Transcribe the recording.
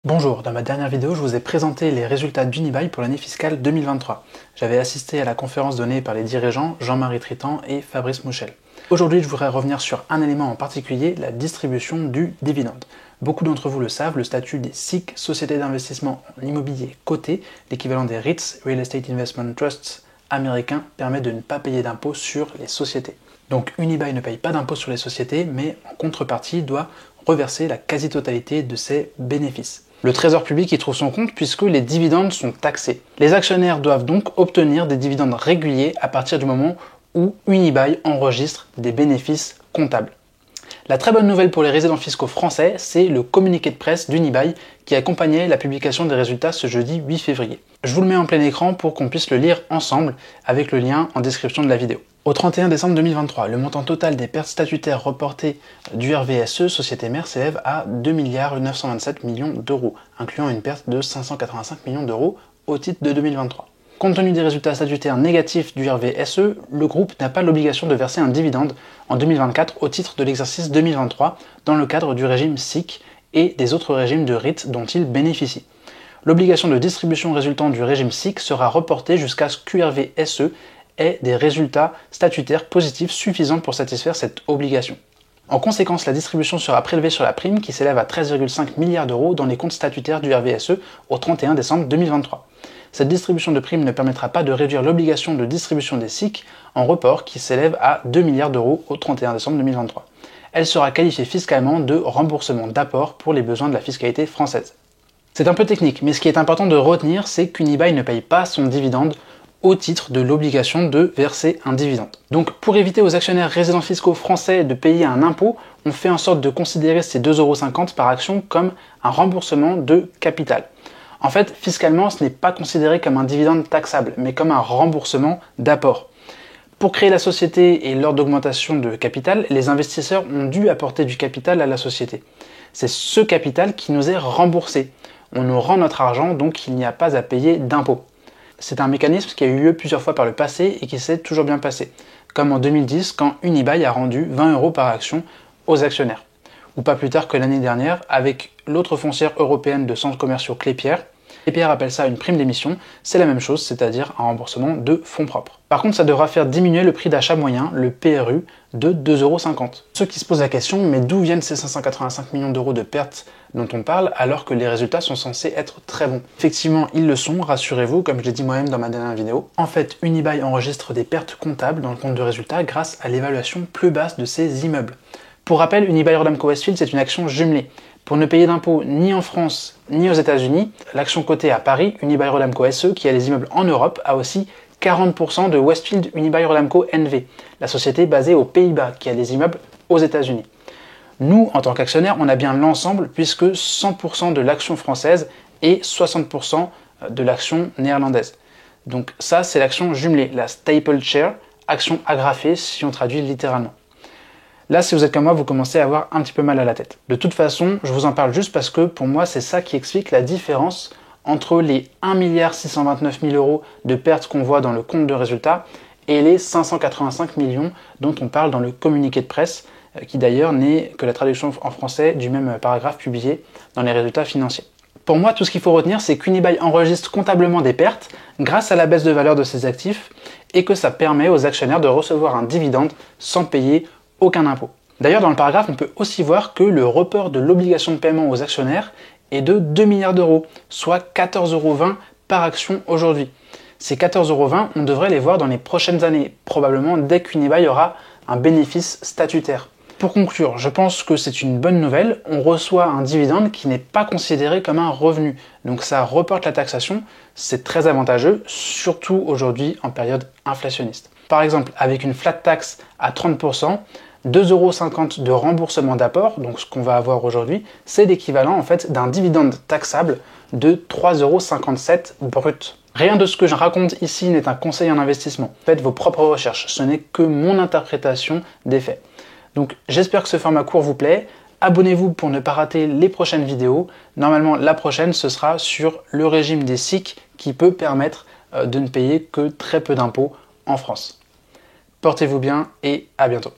Bonjour, dans ma dernière vidéo, je vous ai présenté les résultats d'Unibail pour l'année fiscale 2023. J'avais assisté à la conférence donnée par les dirigeants Jean-Marie Tritant et Fabrice Mouchel. Aujourd'hui, je voudrais revenir sur un élément en particulier, la distribution du dividende. Beaucoup d'entre vous le savent, le statut des SIC, Sociétés d'investissement en immobilier cotées, l'équivalent des REITs, Real Estate Investment Trusts américains, permet de ne pas payer d'impôt sur les sociétés. Donc Unibail ne paye pas d'impôt sur les sociétés, mais en contrepartie doit reverser la quasi-totalité de ses bénéfices. Le Trésor public y trouve son compte puisque les dividendes sont taxés. Les actionnaires doivent donc obtenir des dividendes réguliers à partir du moment où Unibail enregistre des bénéfices comptables. La très bonne nouvelle pour les résidents fiscaux français, c'est le communiqué de presse d'Unibail qui accompagnait la publication des résultats ce jeudi 8 février. Je vous le mets en plein écran pour qu'on puisse le lire ensemble avec le lien en description de la vidéo. Au 31 décembre 2023, le montant total des pertes statutaires reportées du RVSE, société mère, s'élève à 2 927 millions d'euros, incluant une perte de 585 millions d'euros au titre de 2023. Compte tenu des résultats statutaires négatifs du RVSE, le groupe n'a pas l'obligation de verser un dividende en 2024 au titre de l'exercice 2023 dans le cadre du régime SIC et des autres régimes de REIT dont il bénéficie. L'obligation de distribution résultant du régime SIC sera reportée jusqu'à ce qu'URVSE ait des résultats statutaires positifs suffisants pour satisfaire cette obligation. En conséquence, la distribution sera prélevée sur la prime qui s'élève à 13,5 milliards d'euros dans les comptes statutaires du RVSE au 31 décembre 2023. Cette distribution de prime ne permettra pas de réduire l'obligation de distribution des SIC en report qui s'élève à 2 milliards d'euros au 31 décembre 2023. Elle sera qualifiée fiscalement de remboursement d'apport pour les besoins de la fiscalité française. C'est un peu technique, mais ce qui est important de retenir, c'est qu'Unibail ne paye pas son dividende au titre de l'obligation de verser un dividende. Donc pour éviter aux actionnaires résidents fiscaux français de payer un impôt, on fait en sorte de considérer ces 2,50 € par action comme un remboursement de capital. En fait, fiscalement, ce n'est pas considéré comme un dividende taxable, mais comme un remboursement d'apport. Pour créer la société et lors d'augmentation de capital, les investisseurs ont dû apporter du capital à la société. C'est ce capital qui nous est remboursé. On nous rend notre argent, donc il n'y a pas à payer d'impôt. C'est un mécanisme qui a eu lieu plusieurs fois par le passé et qui s'est toujours bien passé, comme en 2010 quand Unibail a rendu 20 € par action aux actionnaires, ou pas plus tard que l'année dernière avec l'autre foncière européenne de centres commerciaux Klépierre. Klépierre appelle ça une prime d'émission, c'est la même chose, c'est-à-dire un remboursement de fonds propres. Par contre, ça devra faire diminuer le prix d'achat moyen, le PRU, de 2,50 €. Ceux qui se posent la question, mais d'où viennent ces 585 millions d'euros de pertes dont on parle alors que les résultats sont censés être très bons? Effectivement, ils le sont, rassurez-vous, comme je l'ai dit moi-même dans ma dernière vidéo. En fait, Unibail enregistre des pertes comptables dans le compte de résultats grâce à l'évaluation plus basse de ses immeubles. Pour rappel, Unibail-Rodamco-Westfield, c'est une action jumelée. Pour ne payer d'impôts ni en France ni aux États-Unis, l'action cotée à Paris, Unibail-Rodamco SE, qui a les immeubles en Europe, a aussi 40% de Westfield Unibail-Rodamco NV, la société basée aux Pays-Bas, qui a les immeubles aux États-Unis. Nous, en tant qu'actionnaires, on a bien l'ensemble puisque 100% de l'action française et 60% de l'action néerlandaise. Donc ça, c'est l'action jumelée, la stapled share, action agrafée si on traduit littéralement. Là, si vous êtes comme moi, vous commencez à avoir un petit peu mal à la tête. De toute façon, je vous en parle juste parce que pour moi, c'est ça qui explique la différence entre les 1 629 000 € de pertes qu'on voit dans le compte de résultats et les 585 millions dont on parle dans le communiqué de presse, qui d'ailleurs n'est que la traduction en français du même paragraphe publié dans les résultats financiers. Pour moi, tout ce qu'il faut retenir, c'est qu'Unibail enregistre comptablement des pertes grâce à la baisse de valeur de ses actifs et que ça permet aux actionnaires de recevoir un dividende sans payer aucun impôt. D'ailleurs, dans le paragraphe, on peut aussi voir que le report de l'obligation de paiement aux actionnaires est de 2 milliards d'euros, soit 14,20 € par action aujourd'hui. Ces 14,20 €, on devrait les voir dans les prochaines années, probablement dès qu'Unibail aura un bénéfice statutaire. Pour conclure, je pense que c'est une bonne nouvelle, on reçoit un dividende qui n'est pas considéré comme un revenu, donc ça reporte la taxation, c'est très avantageux, surtout aujourd'hui en période inflationniste. Par exemple, avec une flat tax à 30%, 2,50 € de remboursement d'apport, donc ce qu'on va avoir aujourd'hui, c'est l'équivalent en fait d'un dividende taxable de 3,57 € brut. Rien de ce que je raconte ici n'est un conseil en investissement. Faites vos propres recherches, ce n'est que mon interprétation des faits. Donc j'espère que ce format court vous plaît. Abonnez-vous pour ne pas rater les prochaines vidéos. Normalement, la prochaine, ce sera sur le régime des SIC qui peut permettre de ne payer que très peu d'impôts en France. Portez-vous bien et à bientôt.